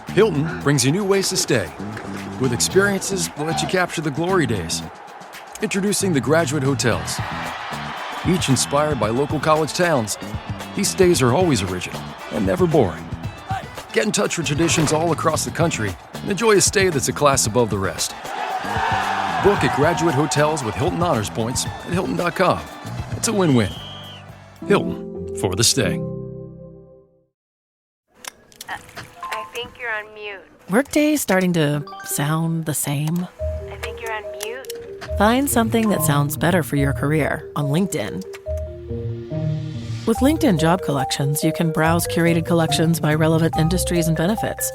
Hilton brings you new ways to stay, with experiences that let you capture the glory days. Introducing the Graduate Hotels. Each inspired by local college towns, these stays are always original and never boring. Get in touch with traditions all across the country and enjoy a stay that's a class above the rest. Book at Graduate Hotels with Hilton Honors Points at Hilton.com. It's a win-win. Hilton, for the stay. I think you're on mute. Workday starting to sound the same? I think you're on mute. Find something that sounds better for your career on LinkedIn. With LinkedIn Job Collections, you can browse curated collections by relevant industries and benefits,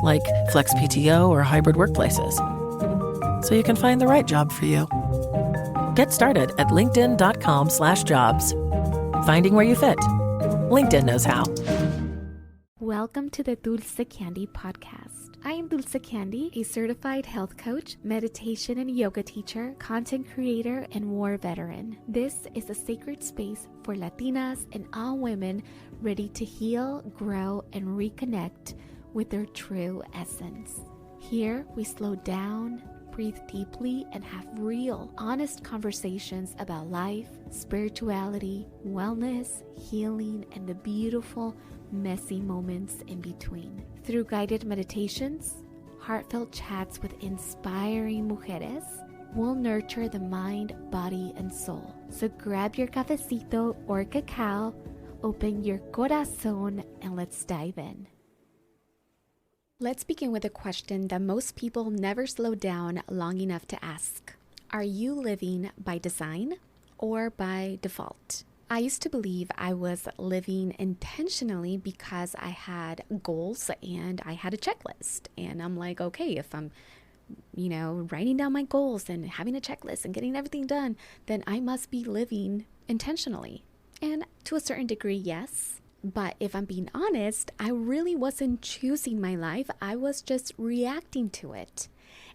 like flex PTO or hybrid workplaces, so you can find the right job for you. Get started at linkedin.com/jobs. Finding where you fit. LinkedIn knows how. Welcome to the Dulce Candy podcast. I am Dulce Candy, a certified health coach, meditation and yoga teacher, content creator, and war veteran. This is a sacred space for Latinas and all women ready to heal, grow, and reconnect with their true essence. Here, we slow down, breathe deeply, and have real, honest conversations about life, spirituality, wellness, healing, and the beautiful, messy moments in between. Through guided meditations, heartfelt chats with inspiring mujeres, we'll nurture the mind, body, and soul. So grab your cafecito or cacao, open your corazón, and let's dive in. Let's begin with a question that most people never slow down long enough to ask. Are you living by design or by default? I used to believe I was living intentionally because I had goals and I had a checklist. And I'm like, okay, if I'm, writing down my goals and having a checklist and getting everything done, then I must be living intentionally. And to a certain degree, yes. But if I'm being honest, I really wasn't choosing my life. I was just reacting to it.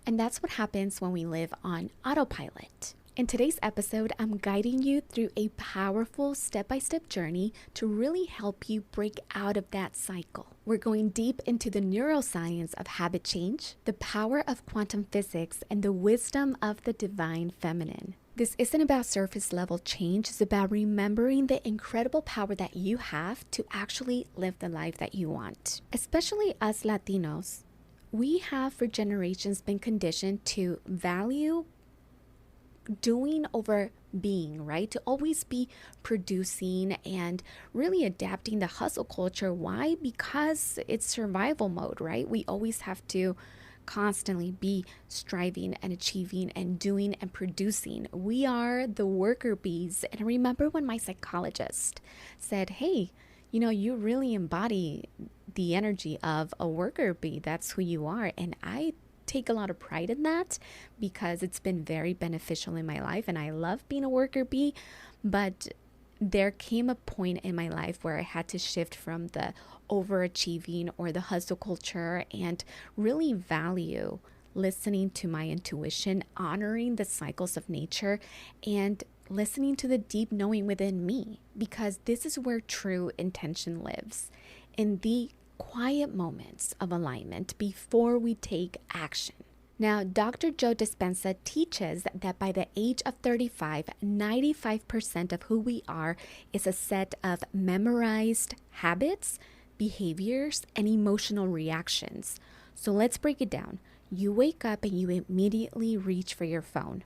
And that's what happens when we live on autopilot. In today's episode, I'm guiding you through a powerful step-by-step journey to really help you break out of that cycle. We're going deep into the neuroscience of habit change, the power of quantum physics, and the wisdom of the divine feminine. This isn't about surface level change. It's about remembering the incredible power that you have to actually live the life that you want. Especially us Latinos, we have for generations been conditioned to value doing over being, right? To always be producing and really adapting the hustle culture. Why? Because it's survival mode, right? We always have to constantly be striving and achieving and doing and producing. We are the worker bees. And I remember when my psychologist said, hey, you really embody the energy of a worker bee. That's who you are. And I take a lot of pride in that because it's been very beneficial in my life. And I love being a worker bee. But there came a point in my life where I had to shift from the overachieving or the hustle culture and really value listening to my intuition, honoring the cycles of nature, and listening to the deep knowing within me, because this is where true intention lives, in the quiet moments of alignment before we take action. Now, Dr. Joe Dispenza teaches that by the age of 35, 95% of who we are is a set of memorized habits, behaviors, and emotional reactions. So let's break it down. You wake up and you immediately reach for your phone.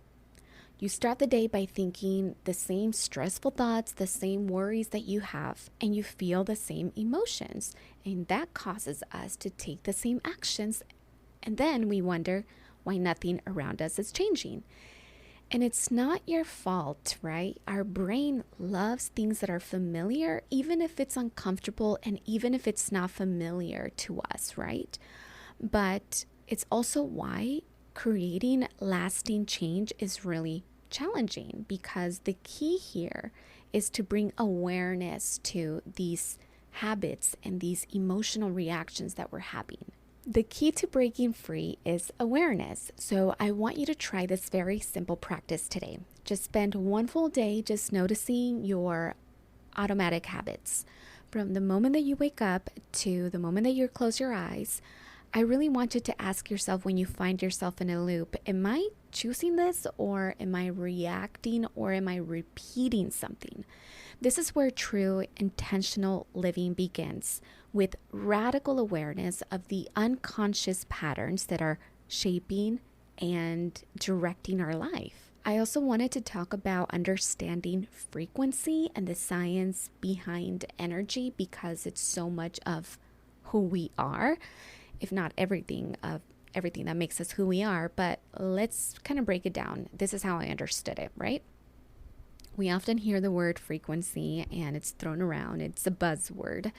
You start the day by thinking the same stressful thoughts, the same worries that you have, and you feel the same emotions. And that causes us to take the same actions. And then we wonder why nothing around us is changing. And it's not your fault, right? Our brain loves things that are familiar, even if it's uncomfortable and even if it's not familiar to us, right? But it's also why creating lasting change is really challenging, because the key here is to bring awareness to these habits and these emotional reactions that we're having. The key to breaking free is awareness. So I want you to try this very simple practice today. Just spend one full day just noticing your automatic habits. from the moment that you wake up to the moment that you close your eyes, I really want you to ask yourself when you find yourself in a loop, am I choosing this, or am I reacting, or am I repeating something? This is where true intentional living begins, with radical awareness of the unconscious patterns that are shaping and directing our life. I also wanted to talk about understanding frequency and the science behind energy, because it's so much of who we are, if not everything that makes us who we are. But let's kind of break it down. This is how I understood it, right? We often hear the word frequency and it's thrown around. It's a buzzword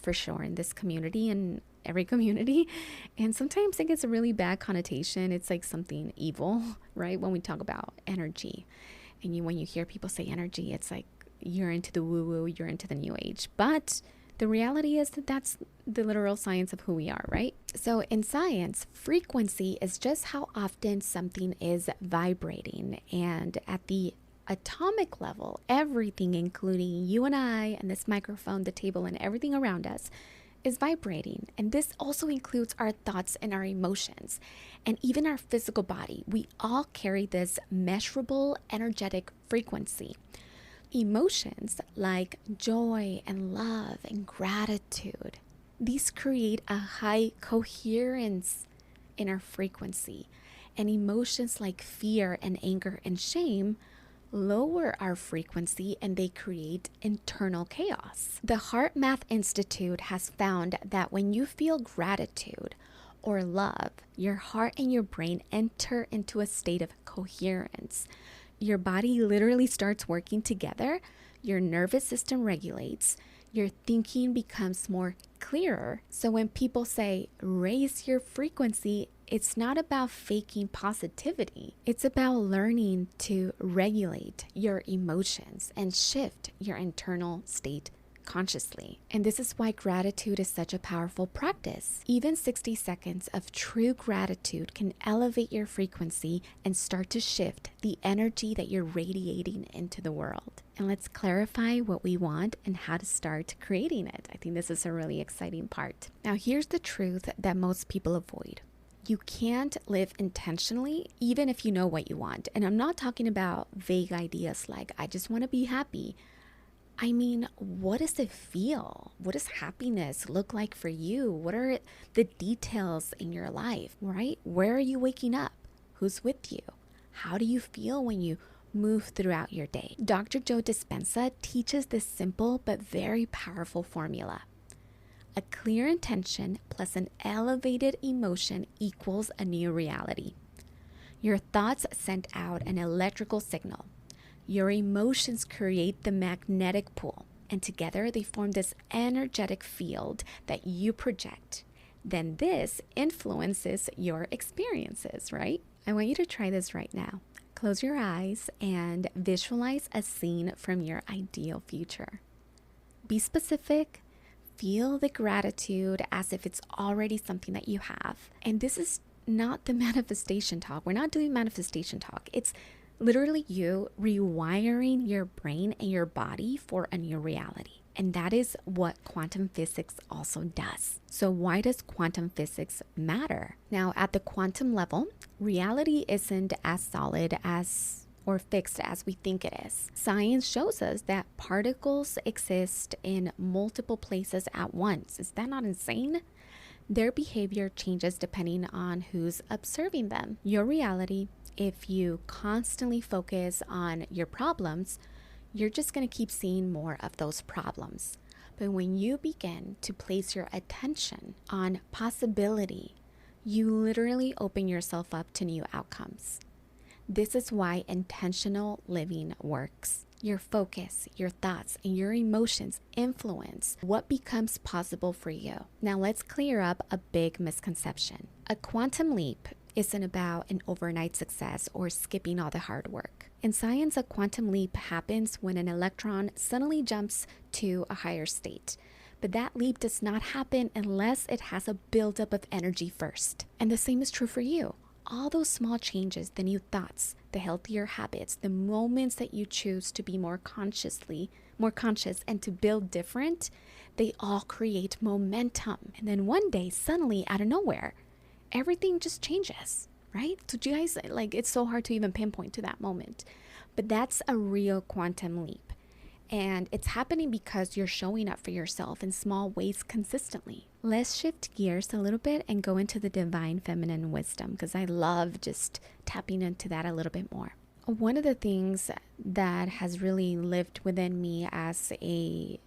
for sure in this community and every community. And sometimes it gets a really bad connotation. It's like something evil, right? When we talk about energy. And when you hear people say energy, it's like you're into the woo-woo, you're into the new age. But the reality is that that's the literal science of who we are, right? So in science, frequency is just how often something is vibrating. And at the atomic level, everything, including you and I and this microphone, the table, and everything around us is vibrating. And this also includes our thoughts and our emotions and even our physical body. We all carry this measurable energetic frequency. Emotions like joy and love and gratitude, these create a high coherence in our frequency. And emotions like fear and anger and shame lower our frequency, and they create internal chaos. The Heart Math Institute has found that when you feel gratitude or love, your heart and your brain enter into a state of coherence. Your body literally starts working together, your nervous system regulates, your thinking becomes more clearer. So when people say raise your frequency, it's not about faking positivity. It's about learning to regulate your emotions and shift your internal state consciously. And this is why gratitude is such a powerful practice. Even 60 seconds of true gratitude can elevate your frequency and start to shift the energy that you're radiating into the world. And let's clarify what we want and how to start creating it. I think this is a really exciting part. Now, here's the truth that most people avoid. You can't live intentionally even if you know what you want. And I'm not talking about vague ideas like, I just want to be happy. I mean, what does it feel? What does happiness look like for you? What are the details in your life, right? Where are you waking up? Who's with you? How do you feel when you move throughout your day? Dr. Joe Dispenza teaches this simple but very powerful formula. A clear intention plus an elevated emotion equals a new reality. Your thoughts send out an electrical signal. Your emotions create the magnetic pull, and together they form this energetic field that you project. Then this influences your experiences, right? I want you to try this right now. Close your eyes and visualize a scene from your ideal future. Be specific. Feel the gratitude as if it's already something that you have. And this is not the manifestation talk. We're not doing manifestation talk. It's literally you rewiring your brain and your body for a new reality. And that is what quantum physics also does. So why does quantum physics matter? Now, at the quantum level, reality isn't as solid as or fixed as we think it is. Science shows us that particles exist in multiple places at once. Is that not insane? Their behavior changes depending on who's observing them. Your reality, if you constantly focus on your problems, you're just going to keep seeing more of those problems. But when you begin to place your attention on possibility, you literally open yourself up to new outcomes. This is why intentional living works. Your focus, your thoughts, and your emotions influence what becomes possible for you. Now let's clear up a big misconception. A quantum leap isn't about an overnight success or skipping all the hard work. In science, a quantum leap happens when an electron suddenly jumps to a higher state. But that leap does not happen unless it has a buildup of energy first. And the same is true for you. All those small changes, the new thoughts, the healthier habits, the moments that you choose to be more consciously more conscious, and to build different, they all create momentum. And then one day, suddenly, out of nowhere, everything just changes, right? So you guys, like, it's so hard to even pinpoint to that moment. But that's a real quantum leap. And it's happening because you're showing up for yourself in small ways consistently. Let's shift gears a little bit and go into the divine feminine wisdom, because I love just tapping into that a little bit more. One of the things that has really lived within me as an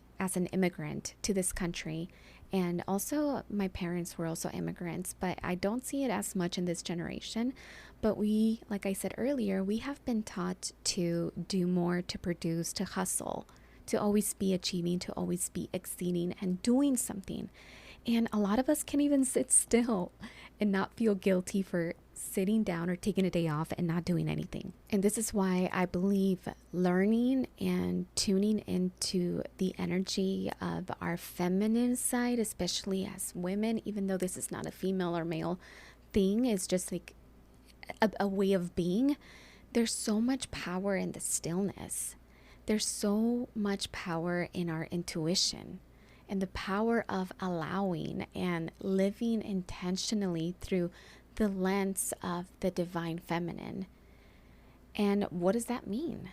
immigrant to this country, and also my parents were also immigrants, but I don't see it as much in this generation. But we, like I said earlier, we have been taught to do more, to produce, to hustle, to always be achieving, to always be exceeding and doing something. And a lot of us can't even sit still and not feel guilty for sitting down or taking a day off and not doing anything. And this is why I believe learning and tuning into the energy of our feminine side, especially as women, even though this is not a female or male thing, is just like a way of being. There's so much power in the stillness. There's so much power in our intuition and the power of allowing and living intentionally through the lens of the divine feminine. And what does that mean?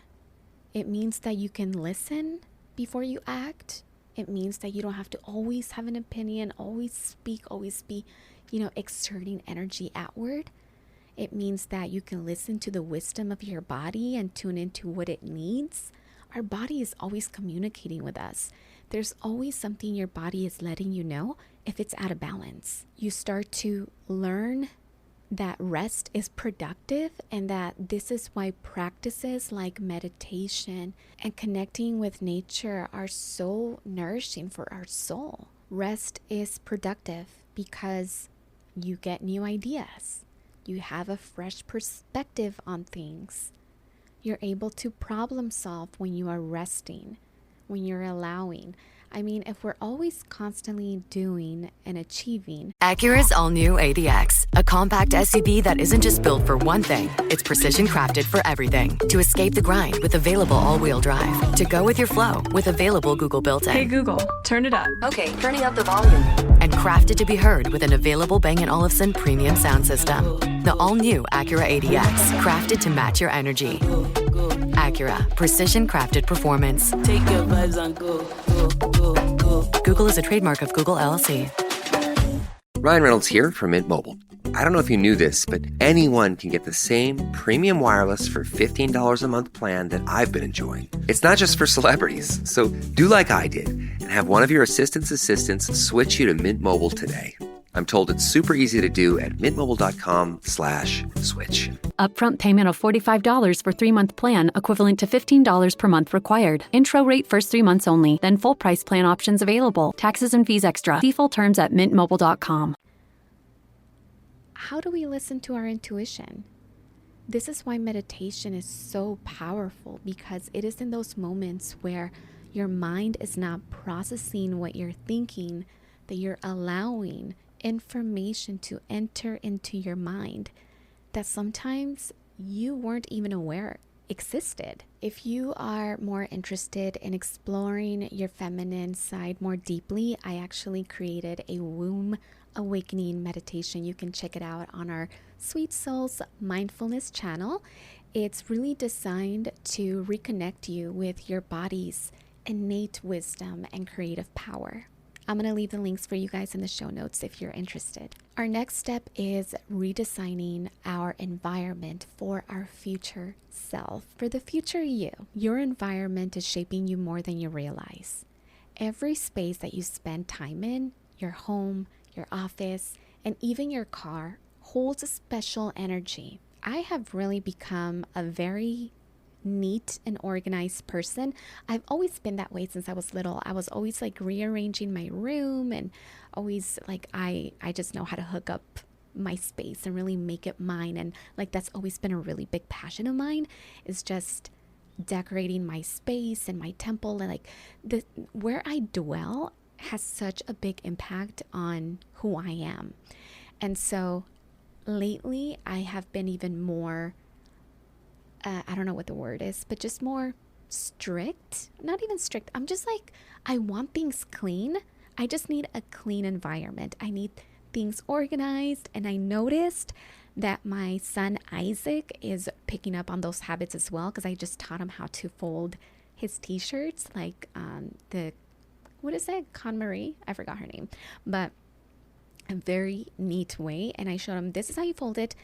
It means that you can listen before you act. It means that you don't have to always have an opinion, always speak, always be, exerting energy outward. It means that you can listen to the wisdom of your body and tune into what it needs. Our body is always communicating with us. There's always something your body is letting you know if it's out of balance. You start to learn that rest is productive, and that this is why practices like meditation and connecting with nature are so nourishing for our soul. Rest is productive because you get new ideas. You have a fresh perspective on things. You're able to problem solve when you are resting, when you're allowing. I mean, if we're always constantly doing and achieving. Acura's all-new ADX, a compact SUV that isn't just built for one thing. It's precision-crafted for everything. To escape the grind with available all-wheel drive. To go with your flow with available Google built-in. Hey Google, turn it up. Okay, turning up the volume. And crafted to be heard with an available Bang & Olufsen premium sound system. The all-new Acura ADX, crafted to match your energy. Acura, precision-crafted performance. Take your vibes and go. Google is a trademark of Google LLC. Ryan Reynolds here from Mint Mobile. I don't know if you knew this, but anyone can get the same premium wireless for $15 a month plan that I've been enjoying. It's not just for celebrities. So do like I did and have one of your assistants switch you to Mint Mobile today. I'm told it's super easy to do at mintmobile.com/switch. Upfront payment of $45 for 3-month plan, equivalent to $15 per month required. Intro rate first 3 months only, then full price plan options available. Taxes and fees extra. See full terms at mintmobile.com. How do we listen to our intuition? This is why meditation is so powerful, because it is in those moments where your mind is not processing what you're thinking that you're allowing information to enter into your mind that sometimes you weren't even aware existed. If you are more interested in exploring your feminine side more deeply, I actually created a womb awakening meditation. You can check it out on our Sweet Souls Mindfulness channel. It's really designed to reconnect you with your body's innate wisdom and creative power. I'm going to leave the links for you guys in the show notes if you're interested. Our next step is redesigning our environment for our future self, for the future you. Your environment is shaping you more than you realize. Every space that you spend time in, your home, your office, and even your car, holds a special energy. I have really become a very neat and organized person. I've always been that way since I was little. I was always like rearranging my room, and always like I just know how to hook up my space and really make it mine. And like that's always been a really big passion of mine, is just decorating my space and my temple. And like where I dwell has such a big impact on who I am. And so lately I have been even more I don't know what the word is, but just more strict. Not even strict. I'm just like, I want things clean. I just need a clean environment. I need things organized. And I noticed that my son Isaac is picking up on those habits as well, because I just taught him how to fold his t-shirts, like what is it? KonMari? I forgot her name. But a very neat way. And I showed him, this is how you fold it.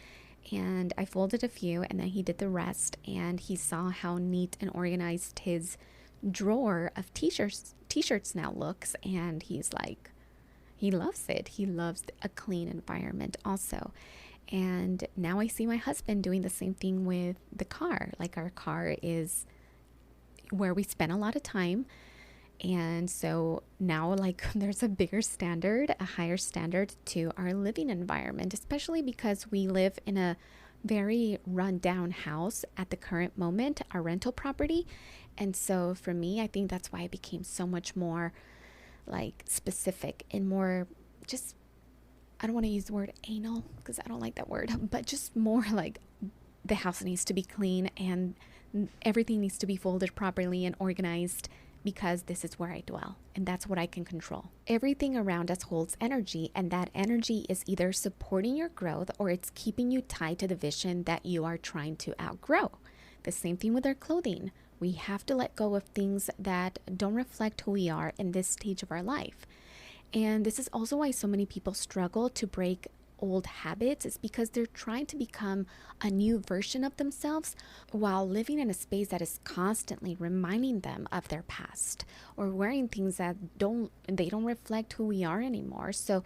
And I folded a few, and then he did the rest. And he saw how neat and organized his drawer of t-shirts now looks. And he's like, he loves it. He loves a clean environment also. And now I see my husband doing the same thing with the car. Like, our car is where we spend a lot of time. And so now, like, there's a bigger standard, a higher standard to our living environment, especially because we live in a very run-down house at the current moment, our rental property. And so for me, I think that's why I became so much more like specific and more just, I don't want to use the word anal because I don't like that word, but just more like the house needs to be clean and everything needs to be folded properly and organized, because this is where I dwell and that's what I can control. Everything around us holds energy, and that energy is either supporting your growth or it's keeping you tied to the vision that you are trying to outgrow. The same thing with our clothing. We have to let go of things that don't reflect who we are in this stage of our life. And this is also why so many people struggle to break old habits, is because they're trying to become a new version of themselves while living in a space that is constantly reminding them of their past, or wearing things that don't reflect who we are anymore. So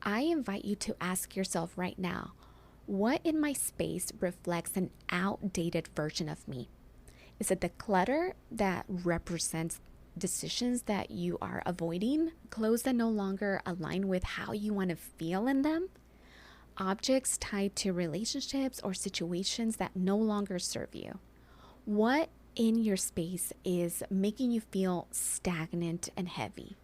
I invite you to ask yourself right now, what in my space reflects an outdated version of me? Is it the clutter that represents decisions that you are avoiding, clothes that no longer align with how you want to feel in them, objects tied to relationships or situations that no longer serve you? What in your space is making you feel stagnant and heavy?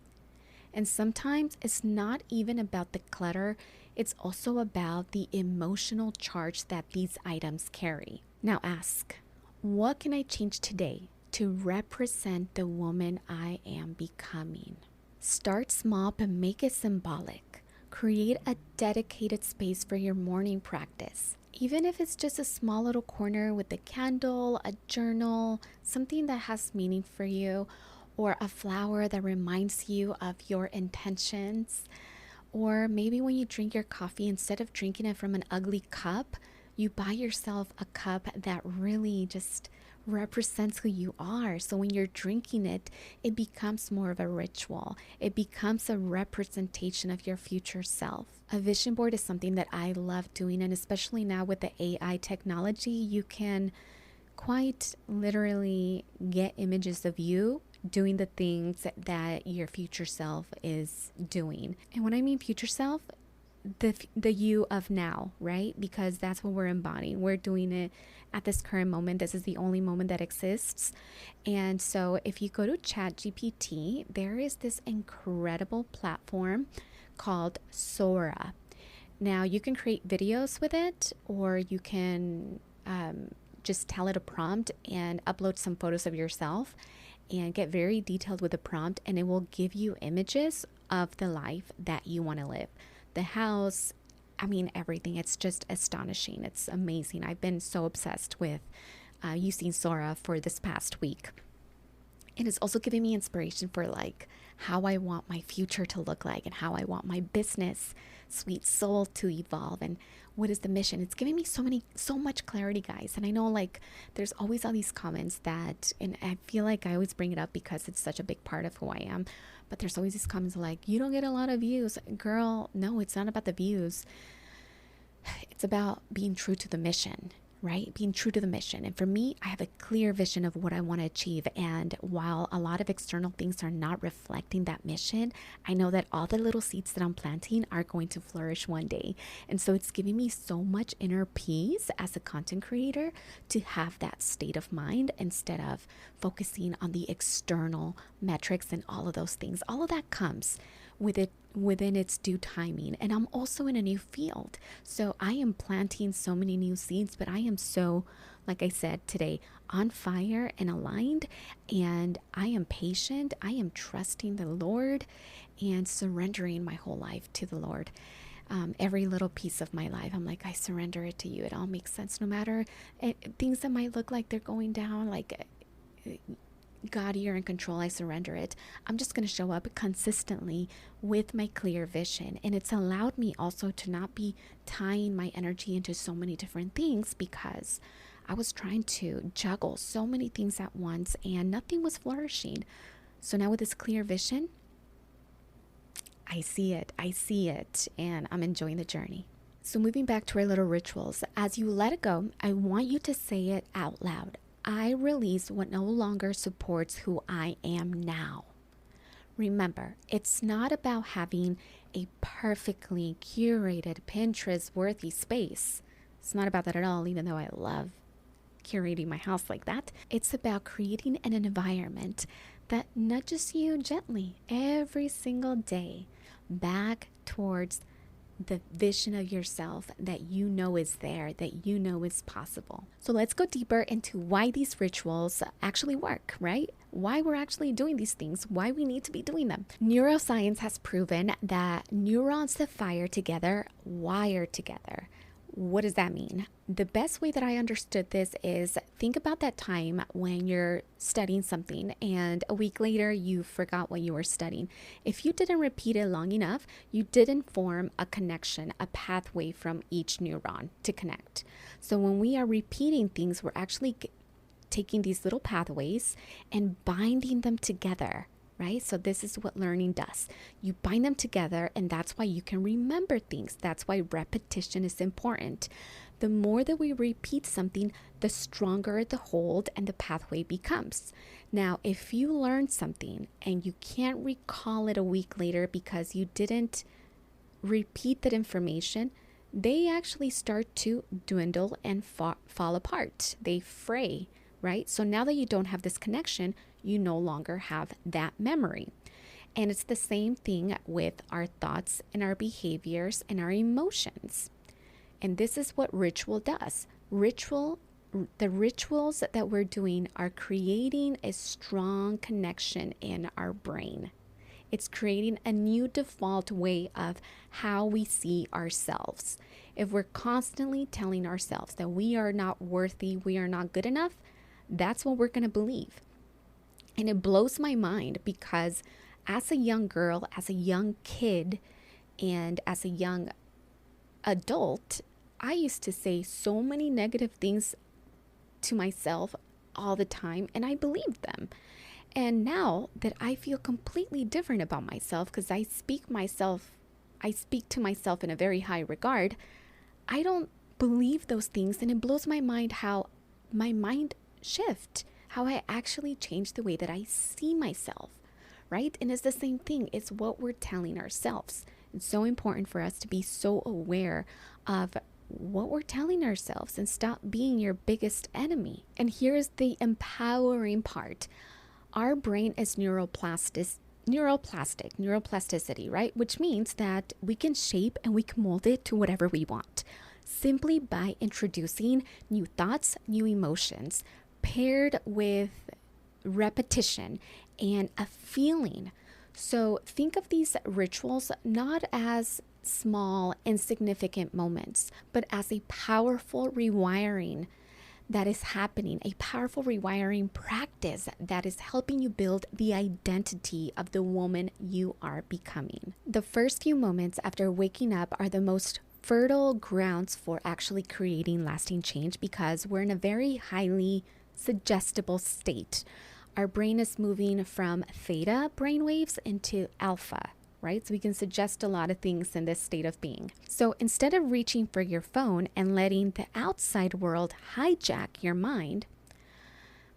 And sometimes it's not even about the clutter, it's also about the emotional charge that these items carry. Now ask, what can I change today to represent the woman I am becoming? Start small, but make it symbolic. Create a dedicated space for your morning practice. Even if it's just a small little corner with a candle, a journal, something that has meaning for you, or a flower that reminds you of your intentions. Or maybe when you drink your coffee, instead of drinking it from an ugly cup, you buy yourself a cup that really just represents who you are. So when you're drinking it, it becomes more of a ritual. It becomes a representation of your future self. A vision board is something that I love doing, and especially now with the AI technology, you can quite literally get images of you doing the things that your future self is doing. And when I mean future self, the you of now, right? Because that's what we're embodying. We're doing it at this current moment. This is the only moment that exists. And so if you go to ChatGPT, there is this incredible platform called Sora. Now you can create videos with it, or you can just tell it a prompt and upload some photos of yourself and get very detailed with the prompt, and it will give you images of the life that you want to live. The house, I mean, everything. It's just astonishing. It's amazing. I've been so obsessed with using Sora for this past week. And it's also giving me inspiration for like how I want my future to look like, and how I want my business, Sweet Soul, to evolve, and what is the mission. It's giving me so much clarity, guys. And I know like there's always all these comments that, and I feel like I always bring it up because it's such a big part of who I am, but there's always these comments like, you don't get a lot of views. Girl, no, it's not about the views. It's about being true to the mission, right? Being true to the mission. And for me, I have a clear vision of what I want to achieve. And while a lot of external things are not reflecting that mission, I know that all the little seeds that I'm planting are going to flourish one day. And so it's giving me so much inner peace as a content creator to have that state of mind instead of focusing on the external metrics and all of those things. All of that comes within its due timing. And I'm also in a new field. So I am planting so many new seeds, but I am so, like I said today, on fire and aligned. And I am patient. I am trusting the Lord and surrendering my whole life to the Lord. Every little piece of my life, I'm like, I surrender it to you. It all makes sense, no matter things that might look like they're going down, like, God, you're in control. I surrender it. I'm just going to show up consistently with my clear vision. And it's allowed me also to not be tying my energy into so many different things, because I was trying to juggle so many things at once and nothing was flourishing. So now with this clear vision, I see it, and I'm enjoying the journey. So moving back to our little rituals, as you let it go, I want you to say it out loud. I release what no longer supports who I am now. Remember, it's not about having a perfectly curated Pinterest-worthy space. It's not about that at all, even though I love curating my house like that. It's about creating an environment that nudges you gently every single day back towards the vision of yourself that you know is there, that you know is possible. So let's go deeper into why these rituals actually work, right? Why we're actually doing these things, why we need to be doing them. Neuroscience has proven that neurons that fire together wire together. What does that mean? The best way that I understood this is, think about that time when you're studying something and a week later you forgot what you were studying. If you didn't repeat it long enough, you didn't form a connection, a pathway from each neuron to connect. So when we are repeating things, we're actually taking these little pathways and binding them together. Right? So this is what learning does. You bind them together, and that's why you can remember things. That's why repetition is important. The more that we repeat something, the stronger the hold and the pathway becomes. Now, if you learn something and you can't recall it a week later because you didn't repeat that information, they actually start to dwindle and fall apart. They fray, right? So now that you don't have this connection, you no longer have that memory. And it's the same thing with our thoughts and our behaviors and our emotions. And this is what ritual does. The rituals that we're doing are creating a strong connection in our brain. It's creating a new default way of how we see ourselves. If we're constantly telling ourselves that we are not worthy, we are not good enough, that's what we're going to believe. And it blows my mind, because as a young girl, as a young kid, and as a young adult, I used to say so many negative things to myself all the time, and I believed them. And now that I feel completely different about myself, because I speak to myself in a very high regard, I don't believe those things, and it blows my mind how my mind shifts. How I actually change the way that I see myself, right? And it's the same thing. It's what we're telling ourselves. It's so important for us to be so aware of what we're telling ourselves and stop being your biggest enemy. And here's the empowering part. Our brain is neuroplasticity, right? Which means that we can shape and we can mold it to whatever we want, simply by introducing new thoughts, new emotions, paired with repetition and a feeling. So think of these rituals not as small, insignificant moments, but as a powerful rewiring that is happening, a powerful rewiring practice that is helping you build the identity of the woman you are becoming. The first few moments after waking up are the most fertile grounds for actually creating lasting change, because we're in a very highly suggestible state. Our brain is moving from theta brainwaves into alpha, right? So we can suggest a lot of things in this state of being. So instead of reaching for your phone and letting the outside world hijack your mind,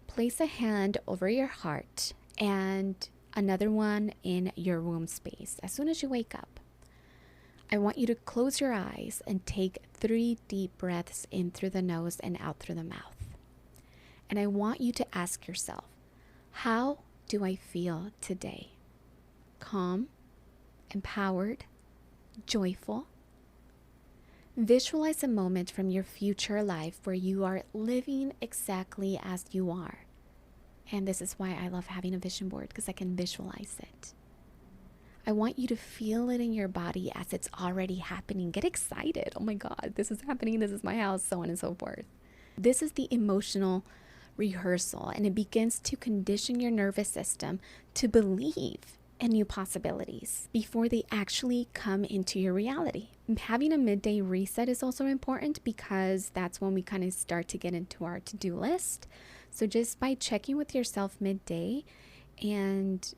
place a hand over your heart and another one in your womb space. As soon as you wake up, I want you to close your eyes and take 3 deep breaths in through the nose and out through the mouth. And I want you to ask yourself, how do I feel today? Calm, empowered, joyful. Visualize a moment from your future life where you are living exactly as you are. And this is why I love having a vision board, because I can visualize it. I want you to feel it in your body as it's already happening. Get excited. Oh my God, this is happening. This is my house, so on and so forth. This is the emotional rehearsal, and it begins to condition your nervous system to believe in new possibilities before they actually come into your reality. Having a midday reset is also important because that's when we kind of start to get into our to-do list. So just by checking with yourself midday and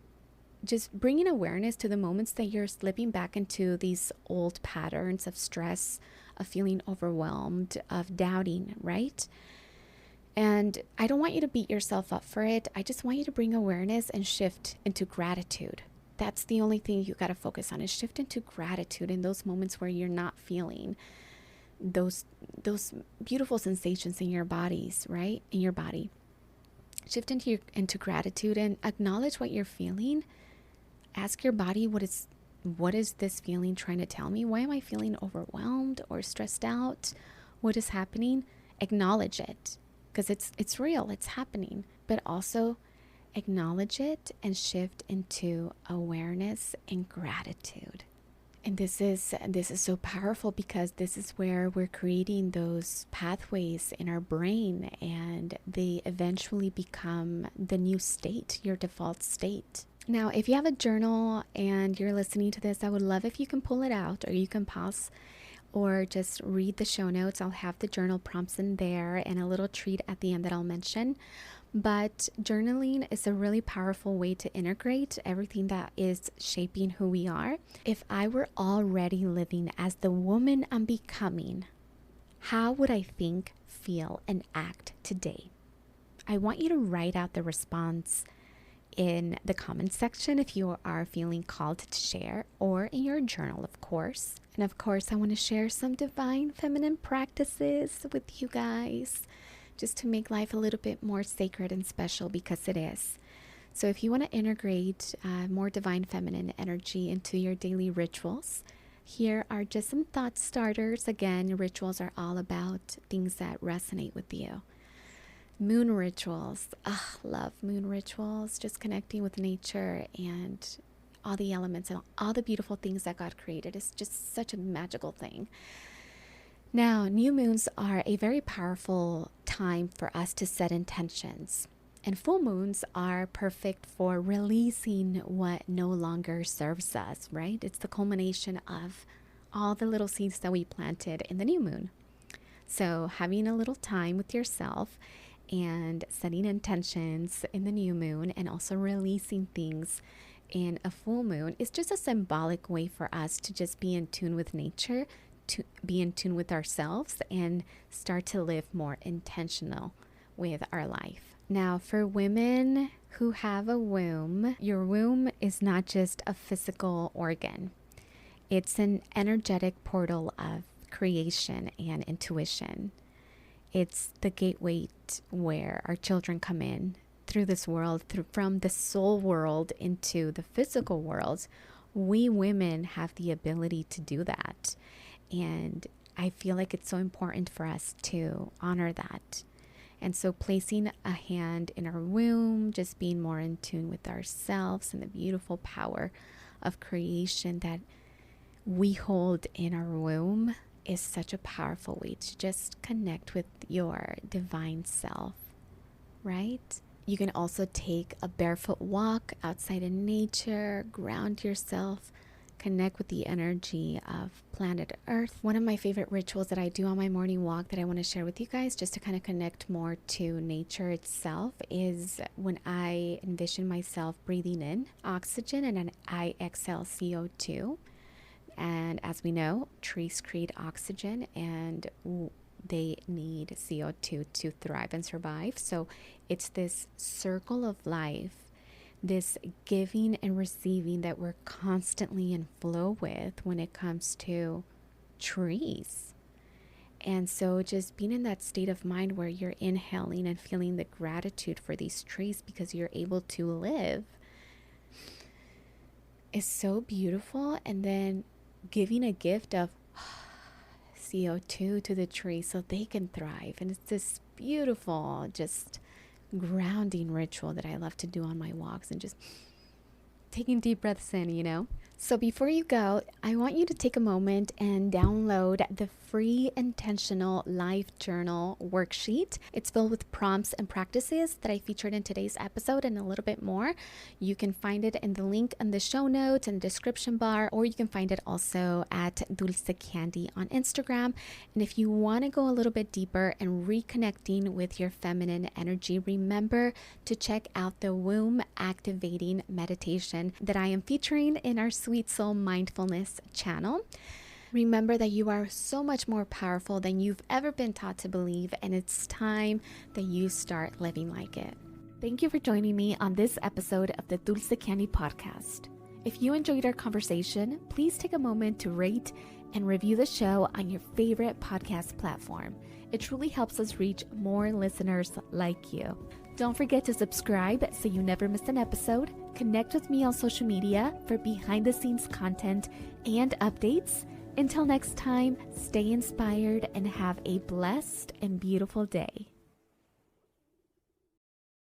just bringing awareness to the moments that you're slipping back into these old patterns of stress, of feeling overwhelmed, of doubting, right? And I don't want you to beat yourself up for it. I just want you to bring awareness and shift into gratitude. That's the only thing you got to focus on, is shift into gratitude in those moments where you're not feeling those beautiful sensations in your bodies, right? In your body. Shift into gratitude and acknowledge what you're feeling. Ask your body, what is this feeling trying to tell me? Why am I feeling overwhelmed or stressed out? What is happening? Acknowledge it, because it's real, it's happening. But also acknowledge it and shift into awareness and gratitude. And this is so powerful, because this is where we're creating those pathways in our brain, and they eventually become the new state, your default state. Now, if you have a journal and you're listening to this, I would love if you can pull it out, or you can pause or just read the show notes. I'll have the journal prompts in there and a little treat at the end that I'll mention. But journaling is a really powerful way to integrate everything that is shaping who we are. If I were already living as the woman I'm becoming, how would I think, feel, and act today? I want you to write out the response in the comment section if you are feeling called to share, or in your journal, of course. And of course, I want to share some divine feminine practices with you guys, just to make life a little bit more sacred and special, because it is. So if you want to integrate more divine feminine energy into your daily rituals, here are just some thought starters. Again, rituals are all about things that resonate with you. Moon rituals. Love moon rituals. Just connecting with nature and all the elements and all the beautiful things that God created. It's just such a magical thing. Now, new moons are a very powerful time for us to set intentions. And full moons are perfect for releasing what no longer serves us, right? It's the culmination of all the little seeds that we planted in the new moon. So having a little time with yourself and setting intentions in the new moon, and also releasing things in a full moon, is just a symbolic way for us to just be in tune with nature, to be in tune with ourselves, and start to live more intentional with our life. Now, for women who have a womb, your womb is not just a physical organ. It's an energetic portal of creation and intuition. It's the gateway where our children come in through this world, from the soul world into the physical world. We women have the ability to do that. And I feel like it's so important for us to honor that. And so placing a hand in our womb, just being more in tune with ourselves and the beautiful power of creation that we hold in our womb, is such a powerful way to just connect with your divine self, right? You can also take a barefoot walk outside in nature, ground yourself, connect with the energy of planet Earth. One of my favorite rituals that I do on my morning walk that I want to share with you guys, just to kind of connect more to nature itself, is when I envision myself breathing in oxygen and then I exhale CO2. And as we know, trees create oxygen and they need CO2 to thrive and survive. So it's this circle of life, this giving and receiving that we're constantly in flow with when it comes to trees. And so just being in that state of mind where you're inhaling and feeling the gratitude for these trees because you're able to live. is so beautiful, and then giving a gift of CO2 to the tree so they can thrive. And it's this beautiful, just grounding ritual that I love to do on my walks, and just taking deep breaths in, you know? So before you go, I want you to take a moment and download the free intentional life journal worksheet. It's filled with prompts and practices that I featured in today's episode and a little bit more. You can find it in the link in the show notes and description bar, or you can find it also at Dulce Candy on Instagram. And if you want to go a little bit deeper and reconnecting with your feminine energy, remember to check out the womb activating meditation that I am featuring in our Sweet Soul Mindfulness channel. Remember that you are so much more powerful than you've ever been taught to believe, and it's time that you start living like it. Thank you for joining me on this episode of the Dulce Candy podcast. If you enjoyed our conversation, please take a moment to rate and review the show on your favorite podcast platform. It truly helps us reach more listeners like you. Don't forget to subscribe so you never miss an episode. Connect with me on social media for behind-the-scenes content and updates. Until next time, stay inspired and have a blessed and beautiful day.